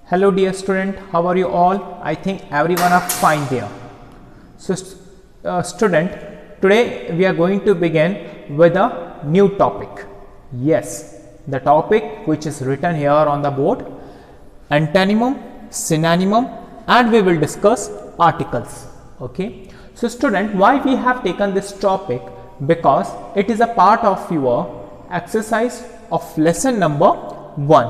Hello dear student, how are you all? I think everyone are fine there. So student, today we are going to begin with a new topic. Yes, the topic which is written here on the board, antonym, synonym, and we will discuss articles. Okay. So student, why we have taken this topic? Because it is a part of your exercise of lesson number 1.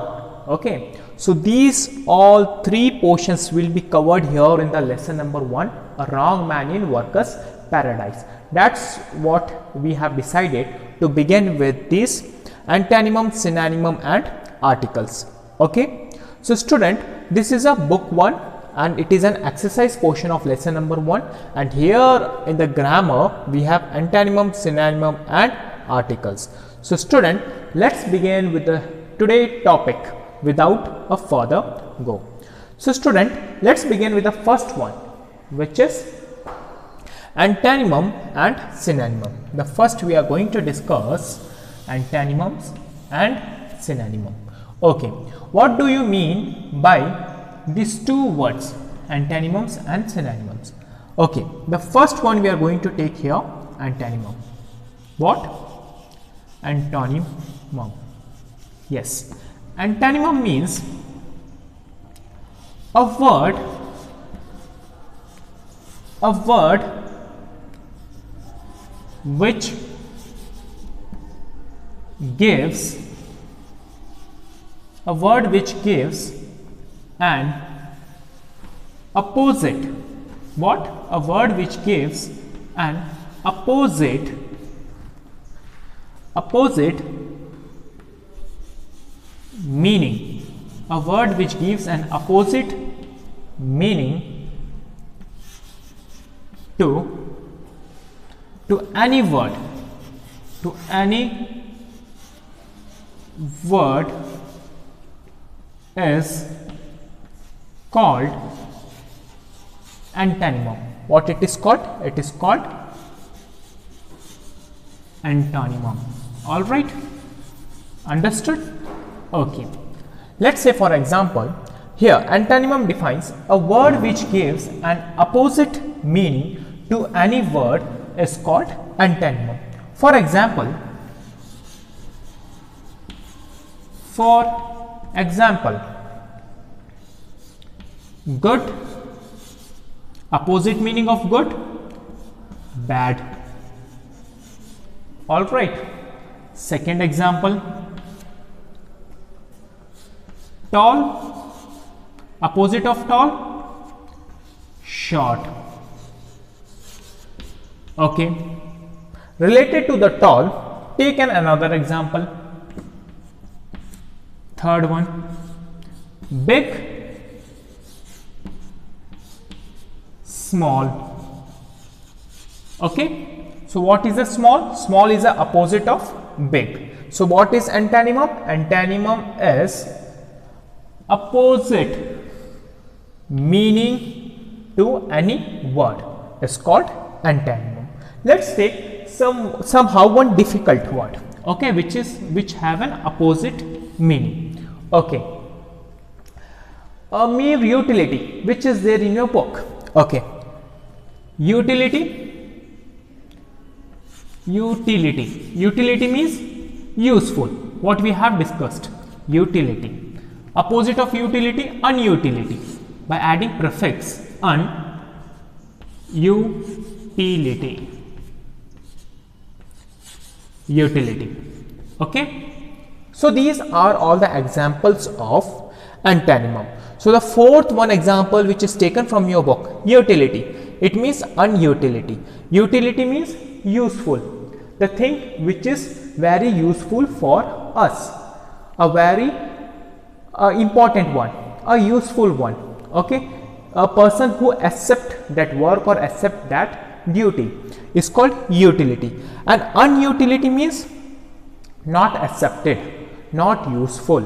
Okay. So these all three portions will be covered here in the lesson number 1, a wrong man in workers paradise. That's what we have decided to begin with this antonym, synonym and articles. Okay. So student, this is a book 1 and it is an exercise portion of lesson number 1, and here in the grammar we have antonym, synonym and articles. So student, let's begin with the today topic without a further go. So student, let's begin with the first one, which is antonym and synonym. The first we are going to discuss antonyms and synonym. Okay, what do you mean by these two words, antonyms and synonyms? Okay, the first one we are going to take here, antonym. What? Antonym. Yes, antonym means a word which gives an opposite. What? A word which gives an opposite meaning. A word which gives an opposite meaning to any word. To any word is called antonym. What it is called? It is called antonym. All right, understood? Okay, let's say for example, here antonym defines a word which gives an opposite meaning to any word is called antonym. For example, good, opposite meaning of good, bad. All right. Second example, tall, opposite of tall, short. Okay. Related to the tall, take another example. Third one, big, small. Okay. So what is a small? Small is the opposite of big. So what is antonym? Antonym is opposite meaning to any word is called antonym. Let's take somehow one difficult word, okay, which have an opposite meaning. Okay, a mere utility, which is there in your book. Okay, utility means useful. What we have discussed, utility. Opposite of utility, unutility. By adding prefix un, utility. Okay. So these are all the examples of antonym. So the fourth one example which is taken from your book, utility. It means unutility. Utility means useful. The thing which is very useful for us. A very important one, a useful one. Okay, a person who accept that work or accept that duty is called utility. And unutility means not accepted, not useful,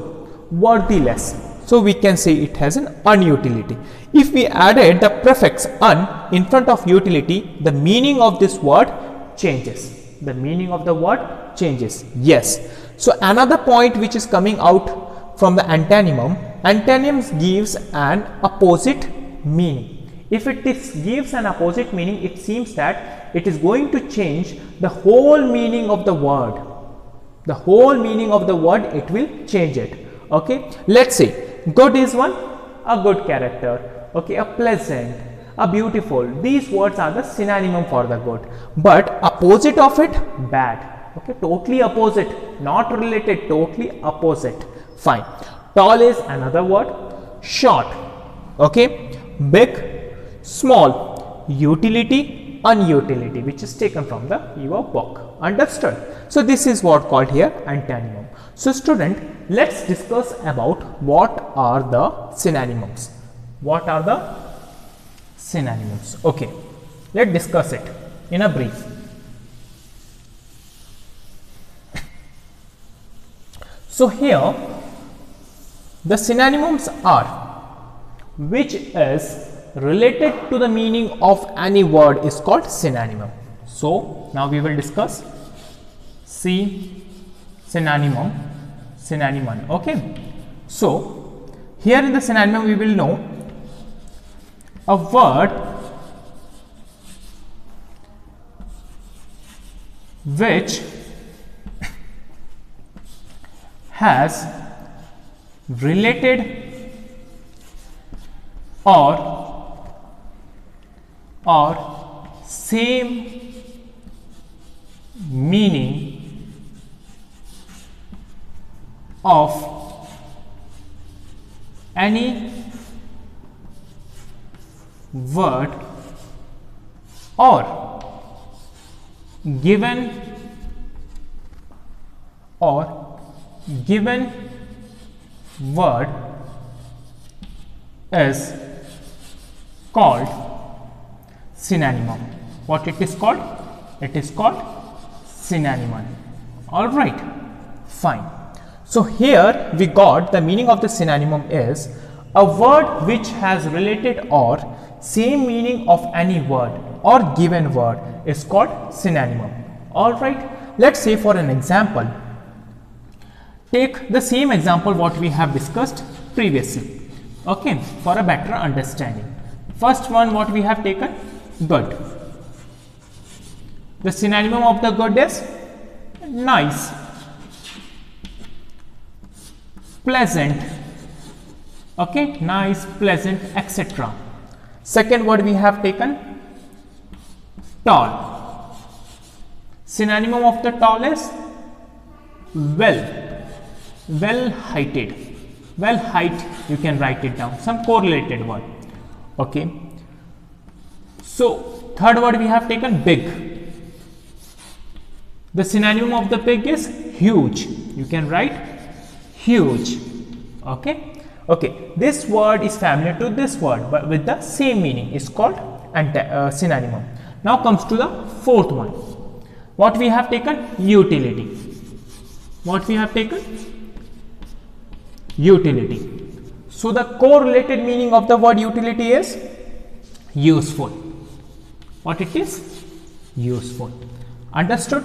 worthless. So we can say it has an unutility. If we added the prefix un in front of utility, the meaning of this word changes. The meaning of the word changes. Yes. So another point which is coming out from the antonym antonyms gives an opposite meaning. If it gives an opposite meaning, it seems that it is going to change the whole meaning of the word. The whole meaning of the word, it will change it. Okay, let's say good is one, a good character. Okay, a pleasant, a beautiful. These words are the synonym for the good. But opposite of it, bad. Okay, totally opposite, not related, totally opposite. Fine. Tall is another word. Short. Okay, big, small, utility, unutility, which is taken from your book. Understood? So this is what called here antonym. So student, let's discuss about what are the synonyms. What are the synonyms? Okay, let's discuss it in a brief. So here the synonyms are which is related to the meaning of any word is called synonym. So now we will discuss synonym. Okay, so here in the synonym we will know a word which has related or same meaning of any word or given word is called synonym. What it is called? It is called synonym. All right, fine. So here we got the meaning of the synonym is a word which has related or same meaning of any word or given word is called synonym. All right, let's say for an example, take the same example what we have discussed previously. Okay, for a better understanding. First one what we have taken, good. The synonym of the good is nice, pleasant. Okay, nice, pleasant, etc. Second word we have taken, tall. Synonym of the tall is well heighted. Well height, you can write it down, some correlated word. Okay, so third word we have taken, big. The synonym of the big is huge. You can write huge. Okay, okay, this word is familiar to this word but with the same meaning is called synonym. Now comes to the fourth one. What we have taken? Utility. What we have taken? Utility. So the correlated meaning of the word utility is useful. What it is? Useful. Understood?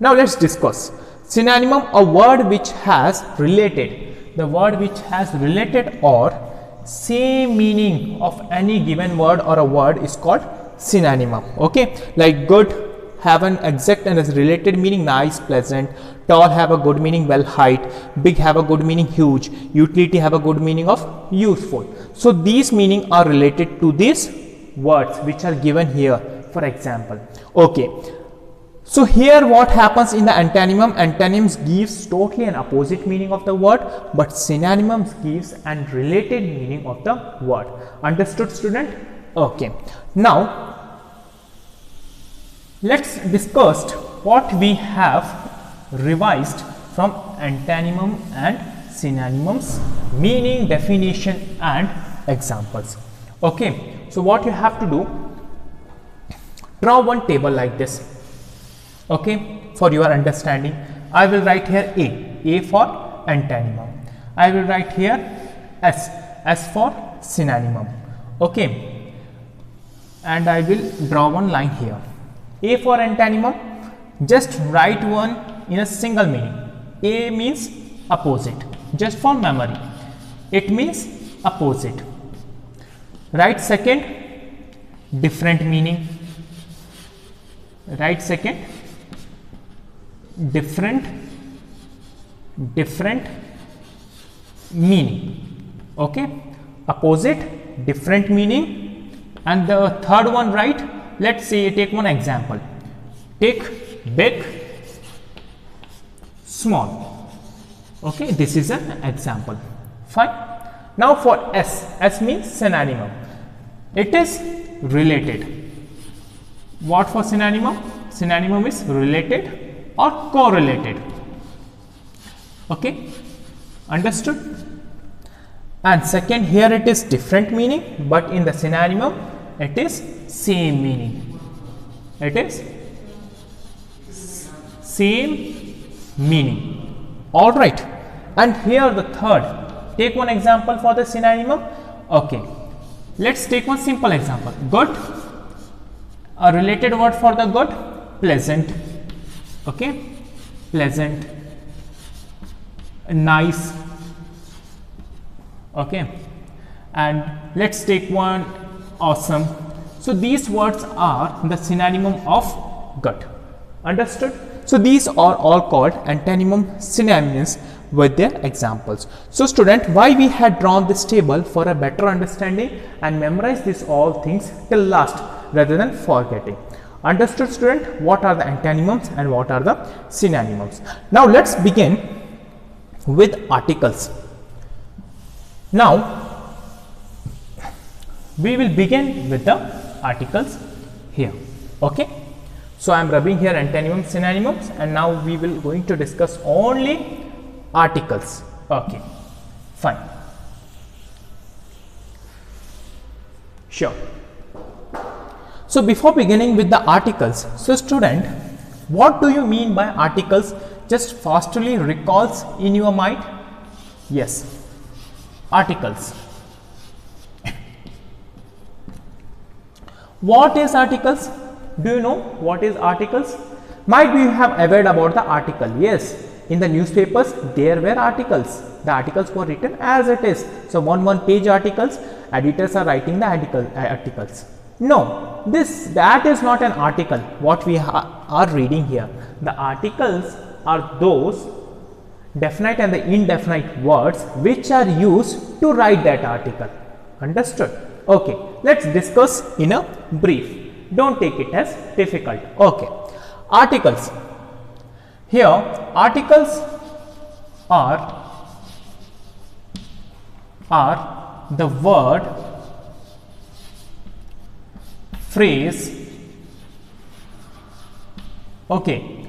Now let's discuss synonym, a word which has related. The word which has related or same meaning of any given word or a word is called synonym. Okay, like good have an exact and is related meaning, nice, pleasant. Tall have a good meaning, well height. Big have a good meaning, huge. Utility have a good meaning of useful. So these meaning are related to these words which are given here, for example. Okay, so here what happens in the antonym? Antonyms gives totally an opposite meaning of the word, but synonyms gives an related meaning of the word. Understood, student? Okay, now let's discuss what we have revised from antonym and synonyms, meaning, definition and examples. Okay, so what you have to do, draw one table like this. Okay, for your understanding, I will write here A for antonym. I will write here S for synonym. Okay, and I will draw one line here. A for antonym, just write one in a single meaning. A means opposite, just for memory. it means opposite. Write second, different meaning. Write second, different meaning. Okay, opposite, different meaning. And the third one, right? Let's say, take one example. Take big, small. Okay, this is an example. Fine. Now for S means synonym. It is related. What for synonym? Synonym is related or correlated. Okay, understood? And second, here it is different meaning, but in the synonym it is same meaning. It is same meaning. All right. And here the third, take one example for the synonym. Okay, let's take one simple example. Good, a related word for the good, pleasant. Okay, pleasant, nice. Okay, and let's take one, awesome. So these words are the synonym of good. Understood? So these are all called antonym synonyms with their examples. So student, why we had drawn this table? For a better understanding and memorize these all things till last rather than forgetting. Understood student? What are the antonyms and what are the synonyms? Now let's begin with articles. Now we will begin with the articles here. Okay, so I am rubbing here antonyms, synonyms, and now we will going to discuss only articles. Okay, fine, sure. So before beginning with the articles, so student, what do you mean by articles? Just fastly recalls in your mind. Yes, articles. What is articles? Do you know what is articles? Might be you have heard about the article. Yes, in the newspapers there were articles. The articles were written as it is. So one page articles, editors are writing the articles. No, that is not an article what we are reading here. The articles are those definite and the indefinite words which are used to write that article. Understood? Okay, let's discuss in a brief. Don't take it as difficult. Okay, articles. Here, articles are the word, phrase, okay,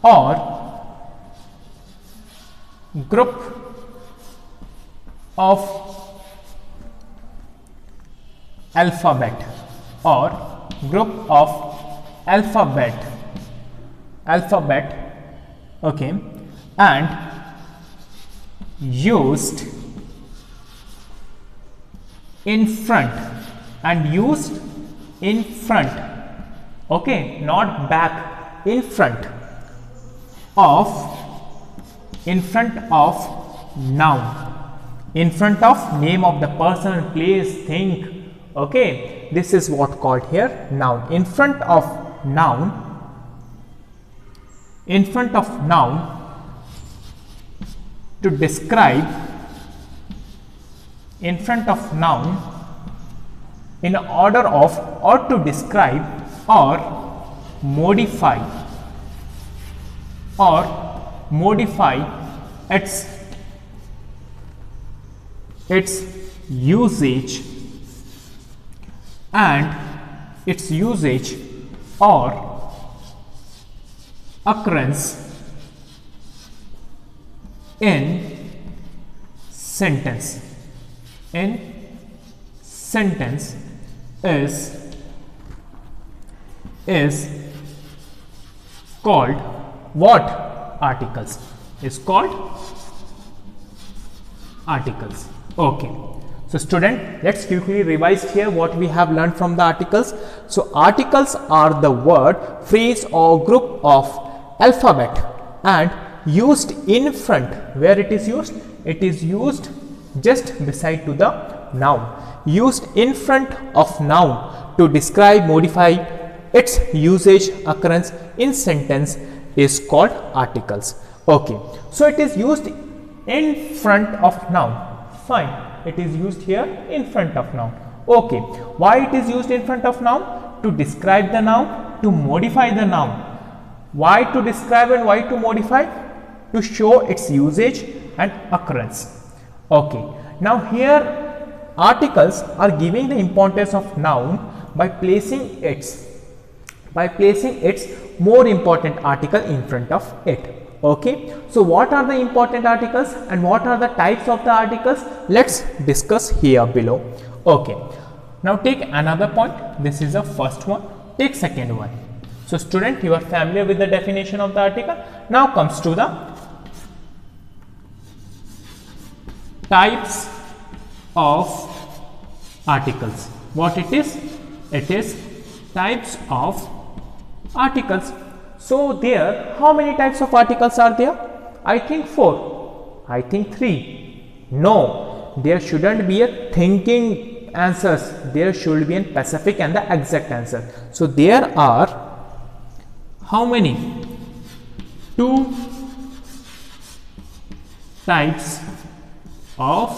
or group of alphabet or group of alphabet, okay, and used in front okay, not back, in front of noun, in front of name of the person, place, thing. Okay, this is what called here noun. In front of noun, to describe, in front of noun in order of or to describe or modify its usage or occurrence in sentence. Is called what? Articles. Is called articles. Okay. So student, let's quickly revise here what we have learned from the articles. So articles are the word, phrase or group of alphabet and used in front. Where it is used? It is used just beside to the noun. Used in front of noun to describe, modify its usage, occurrence in sentence is called articles. Okay, so it is used in front of noun. Fine, it is used here in front of noun. Okay, why it is used in front of noun? To describe the noun, to modify the noun. Why to describe and why to modify? To show its usage and occurrence. Okay, now here articles are giving the importance of noun by placing its more important article in front of it. Okay, so what are the important articles and what are the types of the articles? Let's discuss here below. Okay, now take another point. This is the first one. Take second one. So student, you are familiar with the definition of the article. Now comes to the types of articles. What it is? It is types of articles. So there, how many types of articles are there? I think 4. I think 3. No, there shouldn't be a thinking answers. There should be a specific and the exact answer. So there are how many? 2 types of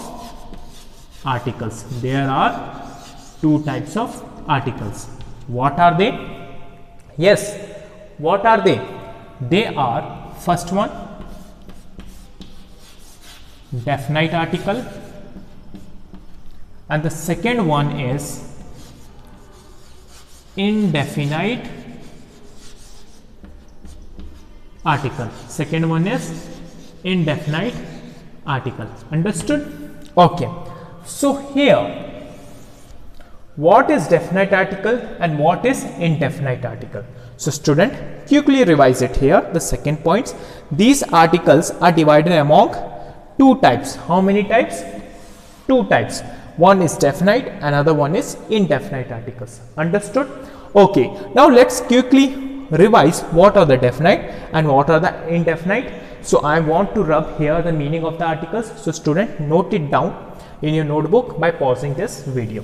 articles. There are 2 types of articles. What are they? Yes, what are they? They are, first one, definite article, and the second one is indefinite article. Second one is indefinite article. Understood? Okay. So here, what is definite article and what is indefinite article? So student, quickly revise it here. The second points. These articles are divided among 2 types. How many types? 2 types. One is definite, another one is indefinite articles. Understood? Okay. Now let's quickly revise what are the definite and what are the indefinite. So I want to rub here the meaning of the articles. So student, note it down in your notebook by pausing this video.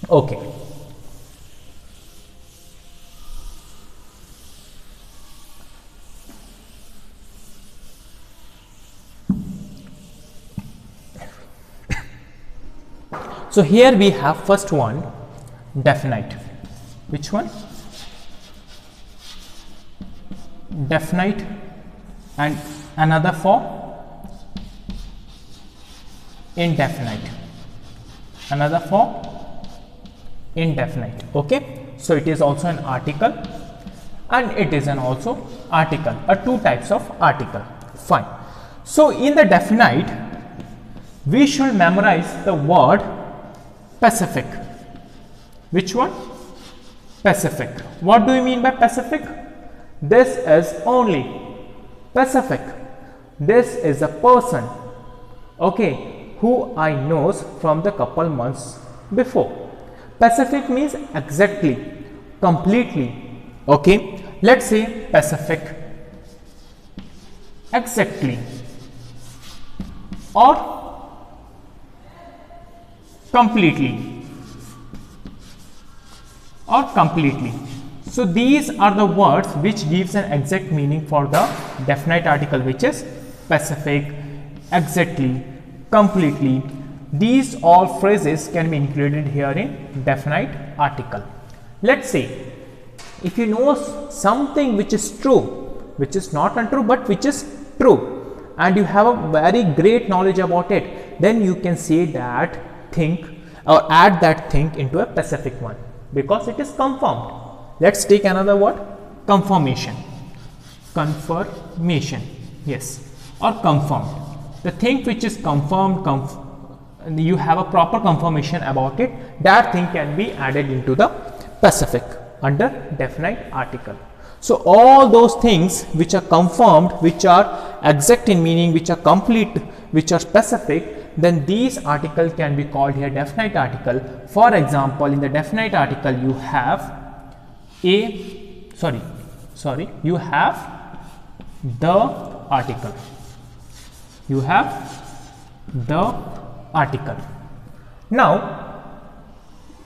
Okay. So here we have first one, definite. Which one? Definite, and another for indefinite. Another for indefinite. Okay, so it is also an article and it is an also article, or 2 types of article. Fine. So in the definite, we should memorize the word Pacific. Which one? Pacific. What do you mean by Pacific? This is only Pacific. This is a person, okay, who I knows from the couple months before. Pacific means exactly, completely. Okay, let's say Pacific exactly or completely or completely. So these are the words which gives an exact meaning for the definite article, which is Pacific, exactly, completely. These all phrases can be included here in definite article. Let's say if you know something which is true, which is not untrue but which is true, and you have a very great knowledge about it, then you can say that thing or add that thing into a Pacific one because it is confirmed. Let's take another word, confirmation. Confirmation, yes, or confirmed. The thing which is confirmed, you have a proper confirmation about it, that thing can be added into the Pacific under definite article. So all those things which are confirmed, which are exact in meaning, which are complete, which are specific, then these articles can be called here definite article. For example, in the definite article you have you have the article. You have the article. Now,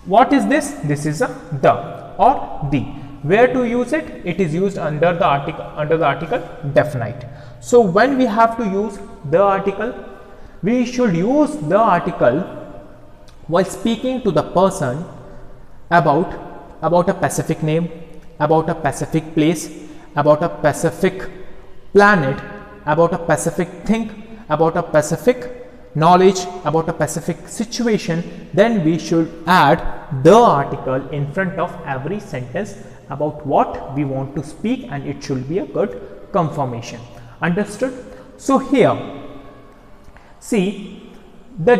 what is this? This is a the or the. Where to use it? It is used under the article definite. So when we have to use the article, we should use the article while speaking to the person about a specific name, about a specific place, about a specific planet, about a specific thing, about a specific knowledge, about a specific situation. Then we should add the article in front of every sentence about what we want to speak, and it should be a good confirmation. Understood? So here, see, the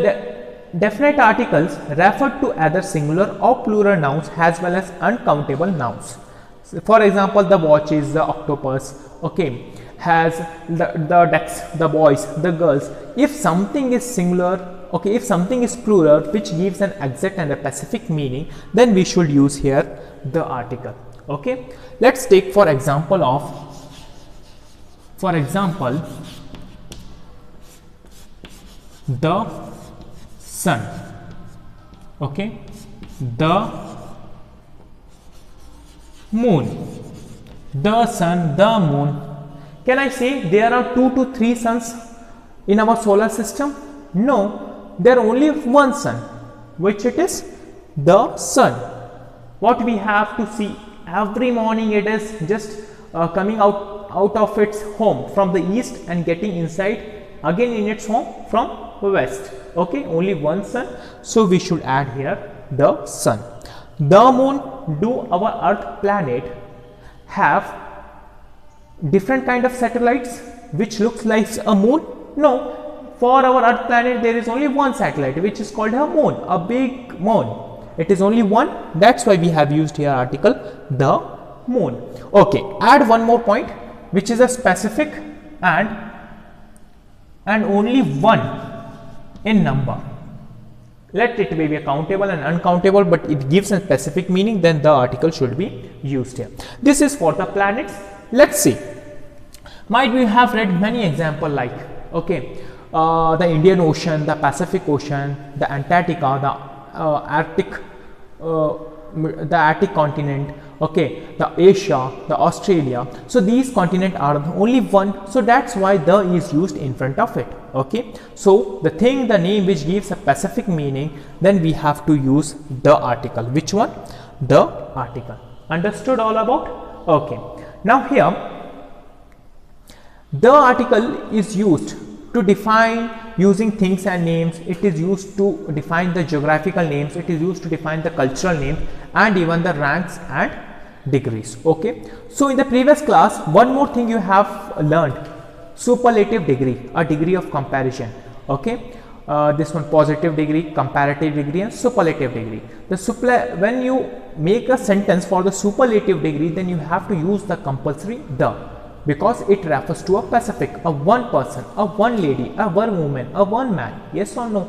definite articles refer to either singular or plural nouns as well as uncountable nouns. So for example, the watch is the octopus, okay, has the ducks, the boys, the girls. If something is singular, okay, if something is plural which gives an exact and a specific meaning, then we should use here the article. Okay, let's take for example the sun. Okay, the moon, the sun, the moon. Can I say there are 2 to 3 suns in our solar system? No, there are only one sun, which it is the sun. What we have to see every morning, it is just coming out of its home from the east and getting inside again in its home from west. Okay, only one sun, so we should add here the sun. The moon, do our earth planet have different kind of satellites which looks like a moon? No, for our earth planet there is only one satellite which is called a moon, a big moon. It is only one, that's why we have used here article the moon. Okay, add one more point which is a specific and only one in number. Let it be a countable and uncountable, but it gives a specific meaning, then the article should be used here. This is for the planets. Let's see. Might we have read many examples like, okay, the Indian Ocean, the Pacific Ocean, the Antarctica, the Arctic continent, okay, the Asia, the Australia. So these continents are only one, so that's why the is used in front of it. Okay, so the name which gives a specific meaning, then we have to use the article. Which one? The article. Understood all about? Okay, now here the article is used to define using things and names. It is used to define the geographical names, it is used to define the cultural names, and even the ranks and degrees. Okay, so in the previous class, one more thing you have learned: superlative degree, a degree of comparison. Okay, this one, positive degree, comparative degree, and superlative degree. When you make a sentence for the superlative degree, then you have to use the compulsory the, because it refers to a specific, a one person, a one lady, a one woman, a one man. Yes or no?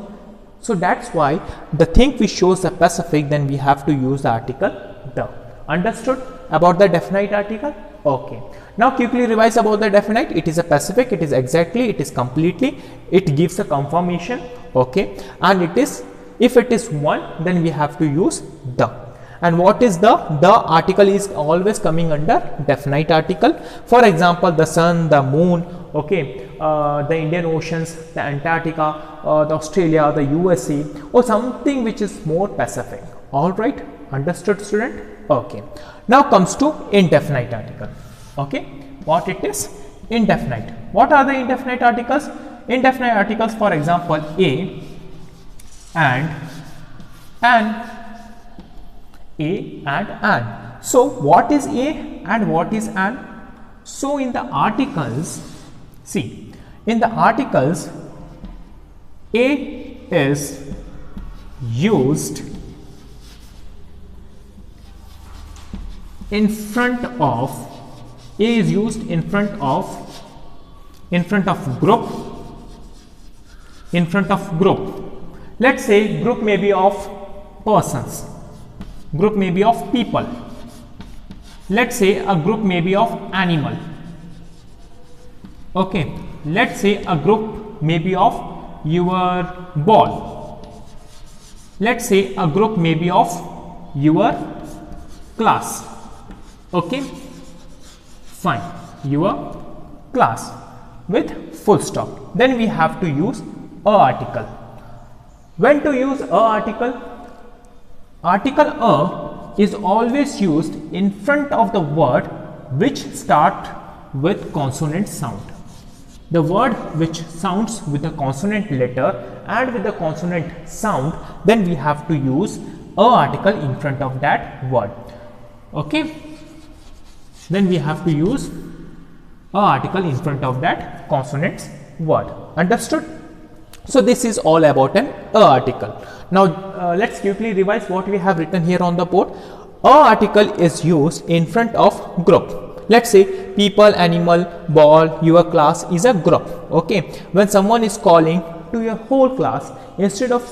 So that's why the thing which shows the specific, then we have to use the article the. Understood about the definite article? Okay. Now quickly revise about the definite. It is a specific, it is exactly, it is completely, it gives a confirmation. Okay, and it is, if it is one, then we have to use the. And what is the article is always coming under definite article. For example, the sun, the moon, okay, the Indian Oceans, the Antarctica, the Australia, the USA, or something which is more specific. All right, understood, student? Okay, now comes to indefinite article. Okay, what it is? Indefinite. What are the indefinite articles? Indefinite articles, for example, a and an. A and an. So what is a and what is an? So in the articles, see, in the articles, a is used in front of, a is used in front of group, in front of group. Let's say group may be of persons, group may be of people. Let's say a group may be of animal. Okay, let's say a group may be of your ball. Let's say a group may be of your class. Okay, fine, your class with full stop. Then we have to use a article. When to use a article? Article a is always used in front of the word which start with consonant sound. The word which sounds with a consonant letter and with the consonant sound, then we have to use a article in front of that word. Okay, then we have to use a article in front of that consonant word. Understood? So this is all about an a article. Now let's quickly revise what we have written here on the board. A article is used in front of group. Let's say people, animal, ball, your class is a group. Okay, when someone is calling to your whole class, instead of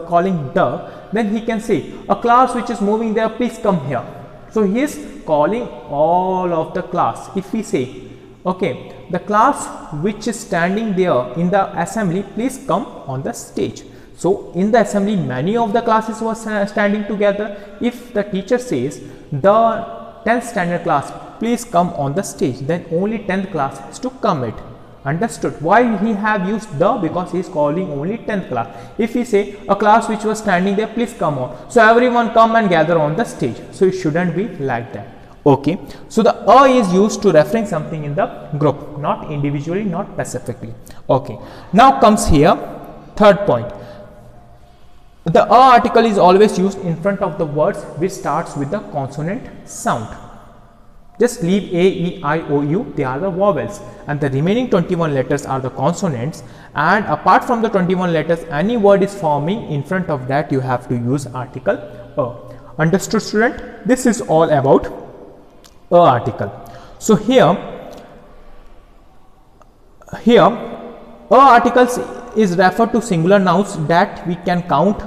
calling the, then he can say a class which is moving there, please come here. So he is calling all of the class. If we say, okay, the class which is standing there in the assembly, please come on the stage. So in the assembly, many of the classes were standing together. If the teacher says the 10th standard class, please come on the stage, then only 10th class has to come it. Understood? Why he have used the? Because he is calling only 10th class. If he say a class which was standing there, please come on, so everyone come and gather on the stage. So it shouldn't be like that. Okay, so the a is used to referring something in the group, not individually, not specifically. Okay, now comes here third point. The a article is always used in front of the words which starts with the consonant sound. Just leave a, e, I, o, u, they are the vowels, and the remaining 21 letters are the consonants. And apart from the 21 letters, any word is forming in front of that, you have to use article a. Understood, student? This is all about a article. So here a articles is referred to singular nouns that we can count.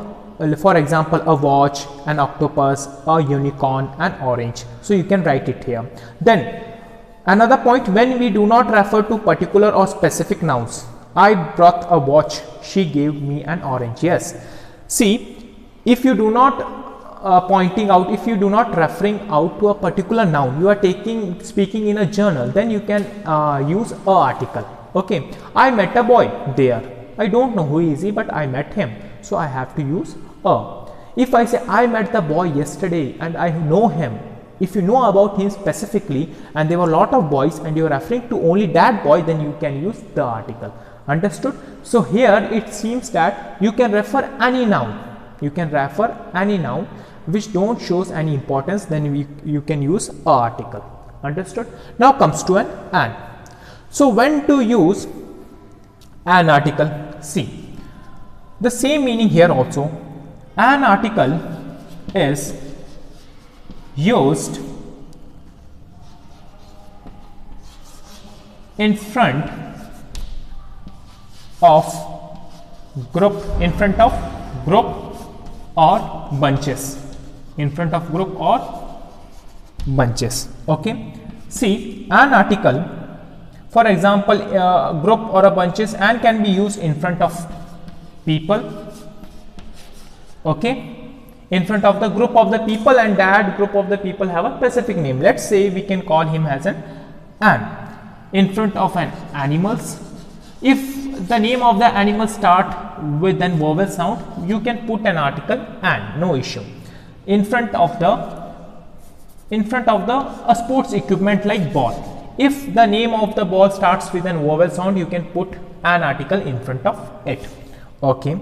For example, a watch, an octopus, a unicorn, an orange. So you can write it here. Then another point, when we do not refer to particular or specific nouns. I brought a watch, she gave me an orange. Yes, see, if you do not pointing out, if you do not referring out to a particular noun, you are speaking in a journal, then you can use a article. Okay, I met a boy there. I don't know who is he, but I met him, so I have to use a. If I say I met the boy yesterday and I know him, if you know about him specifically and there were a lot of boys and you are referring to only that boy, then you can use the article. Understood? So here it seems that you can refer any noun. You can refer any noun which don't shows any importance, then you can use a article. Understood? Now comes to an. So when to use an article? See, the same meaning here also. An article is used in front of group, in front of group or bunches, in front of group or bunches. Okay, see, an article, for example, a group or a bunches, and can be used in front of people. Okay, in front of the group of the people, and that group of the people have a specific name. Let's say we can call him as an. In front of an animals, if the name of the animal start with an vowel sound, you can put an article and, no issue. In front of the a sports equipment like ball, if the name of the ball starts with an vowel sound, you can put an article in front of it. Okay,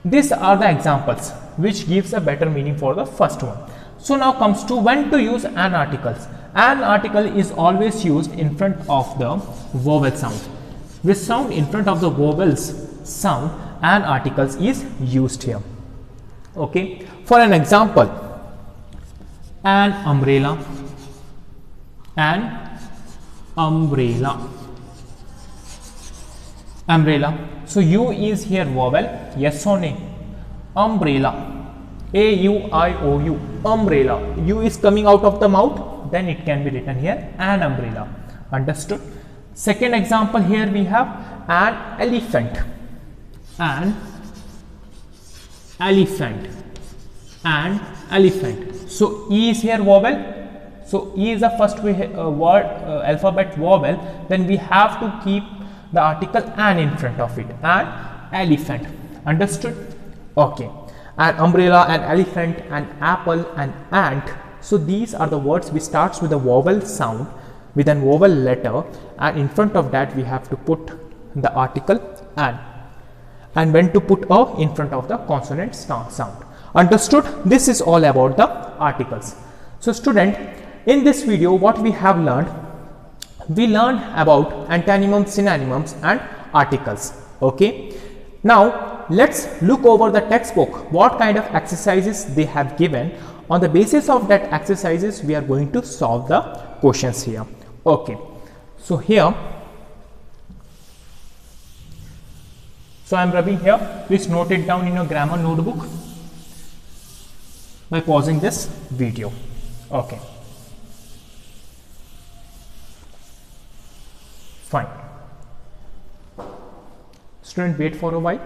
these are the examples which gives a better meaning for the first one. So now comes to when to use an articles. An article is always used in front of the vowel sound. Which sound? In front of the vowels sound, an articles is used here. Okay, for an example, an umbrella, an umbrella, umbrella. So U is here vowel, yes or no? Umbrella, A-U-I-O-U, umbrella. U is coming out of the mouth, then it can be written here an umbrella. Understood? Second example, here we have an elephant, an elephant, an elephant. So E is here vowel. So E is the first word alphabet vowel. Then we have to keep the article an in front of it. An elephant. Understood? Okay. An umbrella, an elephant, an apple, an ant. So these are the words which starts with a vowel sound, with an vowel letter, and in front of that we have to put the article an. And when to put a in front of the consonant sound. Understood? This is all about the articles. So student, in this video what we have learned, we learned about antonyms, synonyms and articles. Okay. Now let's look over the textbook, what kind of exercises they have given. On the basis of that exercises we are going to solve the questions here. Okay. So here, so I am rubbing here. Please note it down in your grammar notebook by pausing this video. Okay. Fine. Student, wait for a while.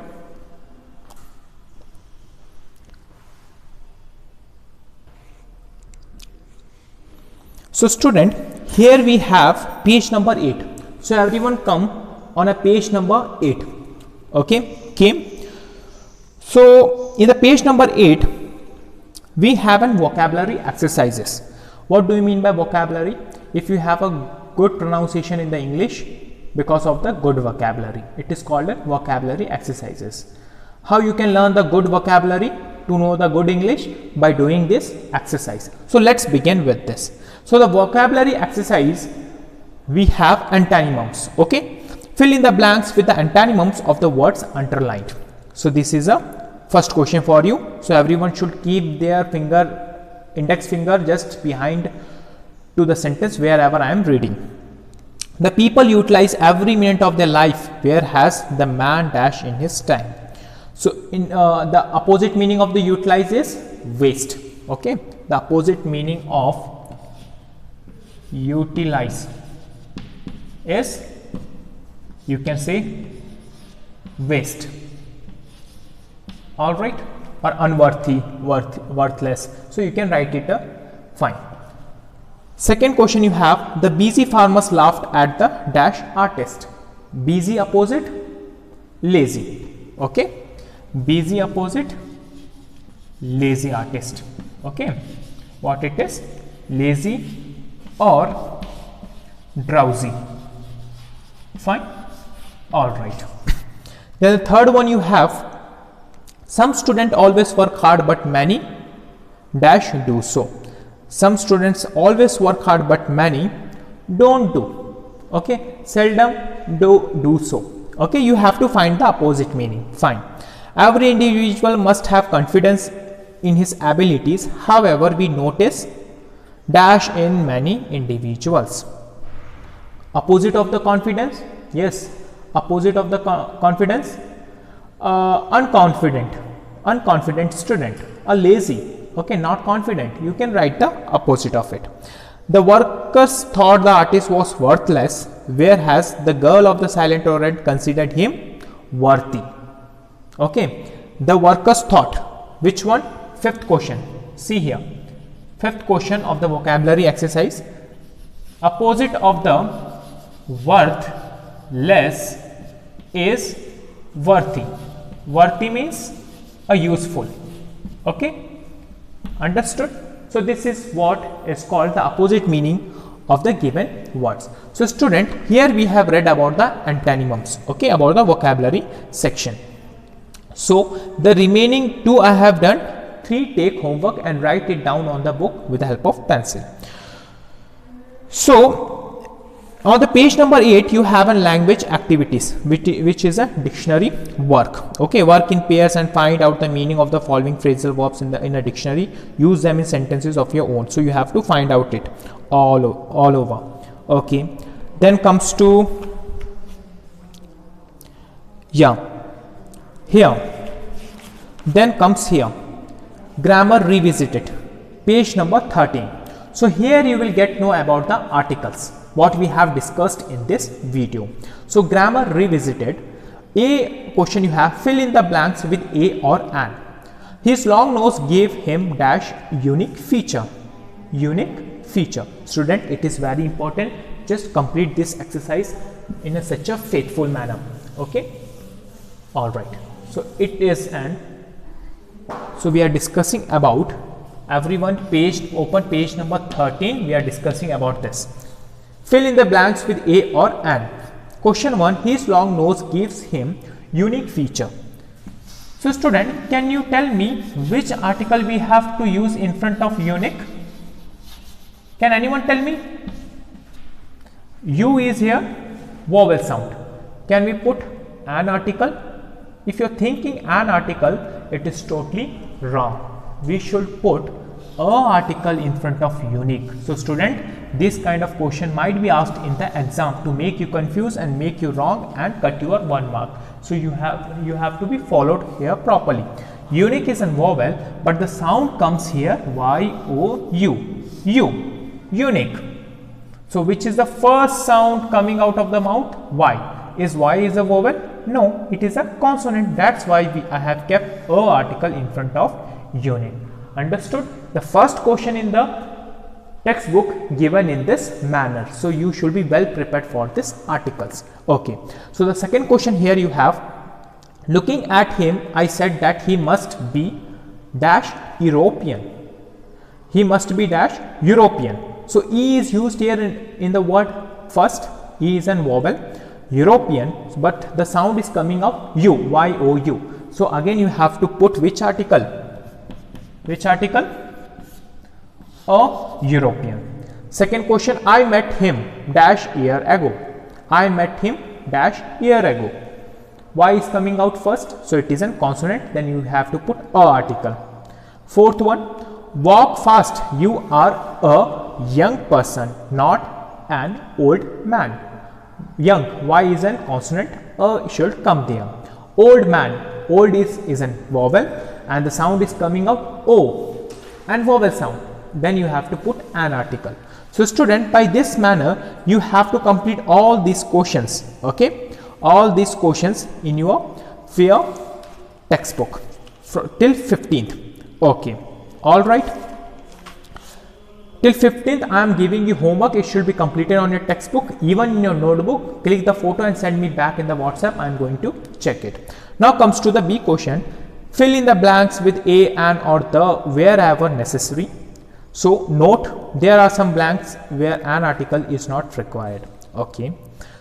So student, here we have page number 8. So everyone come on a page number 8. Okay, came. So in the page number 8, we have an vocabulary exercises. What do you mean by vocabulary? If you have a good pronunciation in the English because of the good vocabulary, it is called a vocabulary exercises. How you can learn the good vocabulary to know the good English? By doing this exercise. So let's begin with this. So the vocabulary exercise, we have antonyms. Okay, fill in the blanks with the antonyms of the words underlined. So this is a first question for you. So everyone should keep their index finger just behind to the sentence wherever I am reading. The people utilize every minute of their life, where has the man dash in his time. So in the opposite meaning of the utilize is waste. Okay, the opposite meaning of utilize is, you can say, waste. All right, or unworthy, worthless. So you can write it fine. Second question, you have the busy farmers laughed at the dash artist. Busy opposite lazy. Okay, busy opposite lazy artist. Okay, what it is? Lazy or drowsy. Fine. All right. Then the third one, you have some students always work hard but many dash do so. Some students always work hard but many don't do. Okay, seldom do so. Okay, you have to find the opposite meaning. Fine. Every individual must have confidence in his abilities. However, we notice dash in many individuals. Opposite of the confidence? Yes, opposite of the confidence, unconfident student, a lazy. Okay, not confident. You can write the opposite of it. The workers thought the artist was worthless, whereas the girl of the silent torrent considered him worthy. Okay, the workers thought. Which one? Fifth question. See here. Fifth question of the vocabulary exercise. Opposite of the worthless is worthy. Worthy means a useful. Okay. Understood? So this is what is called the opposite meaning of the given words. So student, here we have read about the antonyms. Okay, about the vocabulary section. So the remaining two I have done. 3 take homework and write it down on the book with the help of pencil. So on the page number 8, you have a language activities, which is a dictionary work. Okay, work in pairs and find out the meaning of the following phrasal verbs in a dictionary. Use them in sentences of your own. So you have to find out it all over. Okay, then comes to here. Then comes here, grammar revisited, page number 13. So here you will get know about the articles. what we have discussed in this video. So grammar revisited. A question you have, fill in the blanks with a or an. His long nose gave him dash unique feature. Unique feature. Student, it is very important. Just complete this exercise in such a faithful manner. Okay. All right. So it is an. So we are discussing about everyone open page number 13. We are discussing about this. Fill in the blanks with a or an. Question 1. His long nose gives him unique feature. So student, can you tell me which article we have to use in front of unique? Can anyone tell me? U is here, vowel sound. Can we put an article? If you are thinking an article, it is totally wrong. We should put a article in front of unique. So student, this kind of question might be asked in the exam to make you confused and make you wrong and cut your 1 mark. So you have to be followed here properly. Unique is a vowel, but the sound comes here Y-O-U. Unique. So which is the first sound coming out of the mouth? Y. Is Y is a vowel? No, it is a consonant. That's why I have kept a article in front of unique. Understood? The first question in the textbook given in this manner. So you should be well prepared for this articles. Okay. So the second question here you have, looking at him, I said that he must be dash European. He must be dash European. So E is used here in the word first. E is an vowel. European, but the sound is coming out U, Y-O-U. So again you have to put which article? Which article? A European. Second question, I met him dash year ago. I met him dash year ago. Y is coming out first, so it is a consonant, then you have to put a article. Fourth one, walk fast, you are a young person, not an old man. Young, Y is a consonant, a should come there. Old man, old is a vowel and the sound is coming out O and vowel sound. Then you have to put an article. So student, by this manner you have to complete all these questions. Okay, all these questions in your textbook till 15th. Okay, all right. Till 15th, I am giving you homework. It should be completed on your textbook, even in your notebook. Click the photo and send me back in the WhatsApp. I am going to check it. Now comes to the B question. Fill in the blanks with a, an or the wherever necessary. So note, there are some blanks where an article is not required. Okay.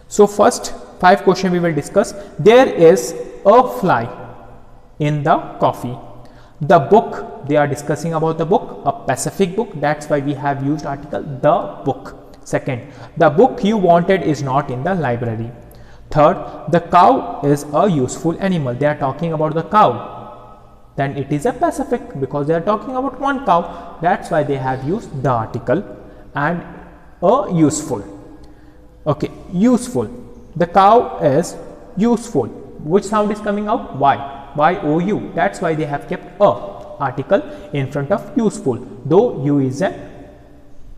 So first 5 question we will discuss. There is a fly in the coffee. The book, they are discussing about the book, a Pacific book. That's why we have used article the book. Second, the book you wanted is not in the library. Third, the cow is a useful animal. They are talking about the cow. Then it is a Pacific because they are talking about one cow. That's why they have used the article and a useful. Okay, useful. The cow is useful. Which sound is coming out? Y. Y-O-U. That's why they have kept a article in front of useful, though U is a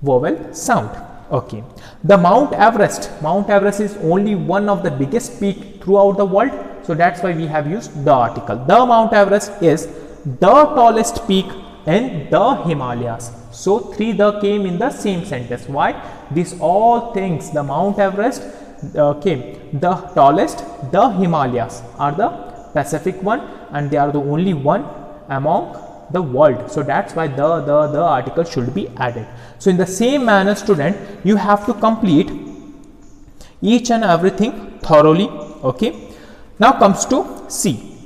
vowel sound. Okay. The Mount Everest. Mount Everest is only one of the biggest peak throughout the world. So that's why we have used the article. The Mount Everest is the tallest peak in the Himalayas. So 3 the came in the same sentence. Why? These all things, the Mount Everest, okay, the tallest, the Himalayas are the Pacific one and they are the only one among the world. So that's why the article should be added. So in the same manner, student, you have to complete each and everything thoroughly. Okay. Now comes to C.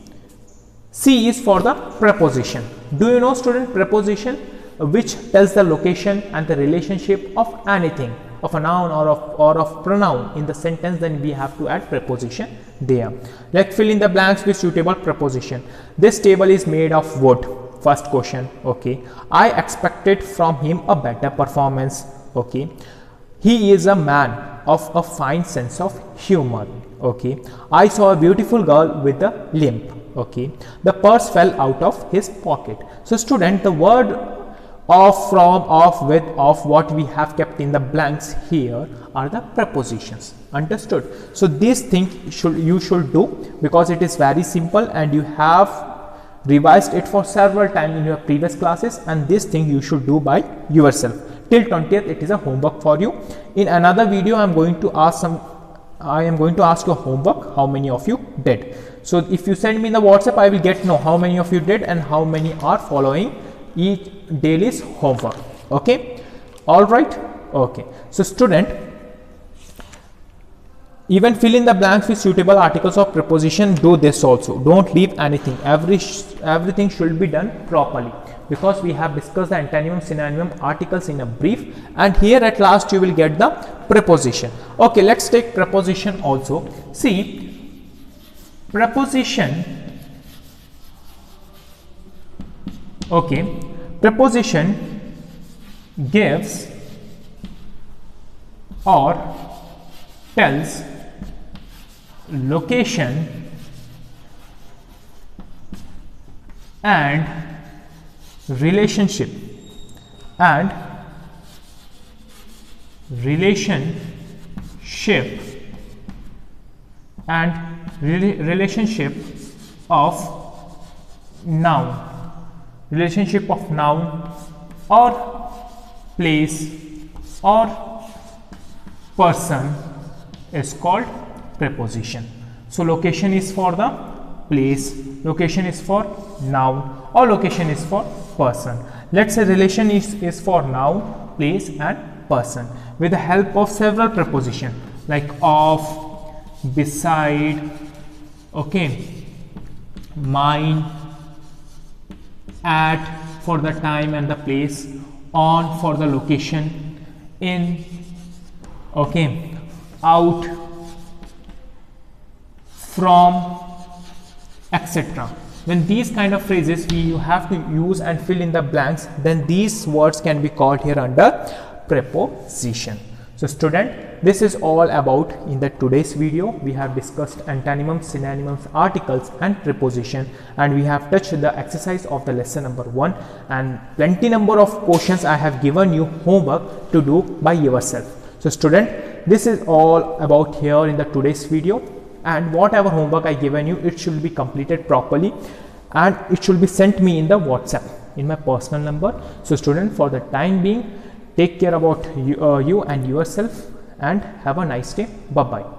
C is for the preposition. Do you know, student, preposition which tells the location and the relationship of anything, of a noun or of pronoun in the sentence? Then we have to add preposition there. Let's fill in the blanks with suitable preposition. This table is made of wood. First question. Okay. I expected from him a better performance. Okay. He is a man of a fine sense of humor. Okay. I saw a beautiful girl with a limp. Okay. The purse fell out of his pocket. So student, the word of, from, of, with, of, what we have kept in the blanks here are the prepositions. Understood? So this thing you should do, because it is very simple and you have revised it for several times in your previous classes, and this thing you should do by yourself. Till 20th it is a homework for you. In another video I am going to ask you homework, how many of you did. So if you send me in the WhatsApp, I will get to know how many of you did and how many are following each daily's homework. Okay, all right. Okay, so student, even fill in the blanks with suitable articles of preposition. Do this also, don't leave anything. Everything should be done properly, because we have discussed the antonym, synonym, articles in a brief, and here at last you will get the preposition. Okay, let's take preposition also. See, preposition, okay, preposition gives or tells location and relationship and relationship of noun or place or person is called preposition. So location is for the place, location is for noun, or location is for person. Let's say relation is for noun, place and person, with the help of several prepositions like of, beside, okay, mine, at for the time and the place, on for the location, in, okay, out, from, etc. When these kind of phrases you have to use and fill in the blanks, then these words can be called here under preposition. So student, this is all about in the today's video. We have discussed antonyms, synonyms, articles and preposition, and we have touched the exercise of the lesson number 1, and plenty number of questions I have given you homework to do by yourself. So student, this is all about here in the today's video, and whatever homework I given you, it should be completed properly and it should be sent me in the WhatsApp in my personal number. So student, for the time being, take care about you and yourself, and have a nice day. Bye bye.